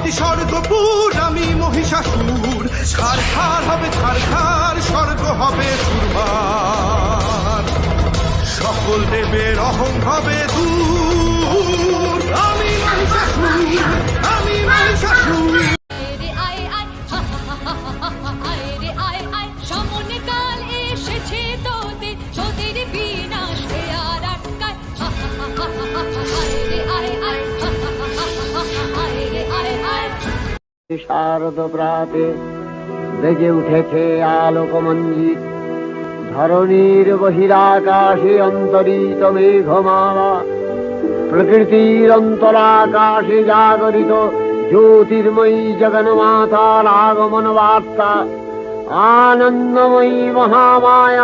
প্রকৃতি স্বর্গপুর, আমি মহিষাসুর। ছারখার হবে ছারখার, স্বর্গ হবে সুরমার। সকল দেবের অহং হবে দূর। আমি মহিষাসুর, আমি মহিষাসুর। শারদ প্রাতে বেজে উঠেছে আলোকমঞ্জিত, ধরণীর বহিরাকাশে অন্তরিত মেঘমালা, প্রকৃতির অন্তরাকাশে জাগরিত জ্যোতির্ময়ী জগন্মাতার আগমন বার্তা। আনন্দময়ী মহামায়া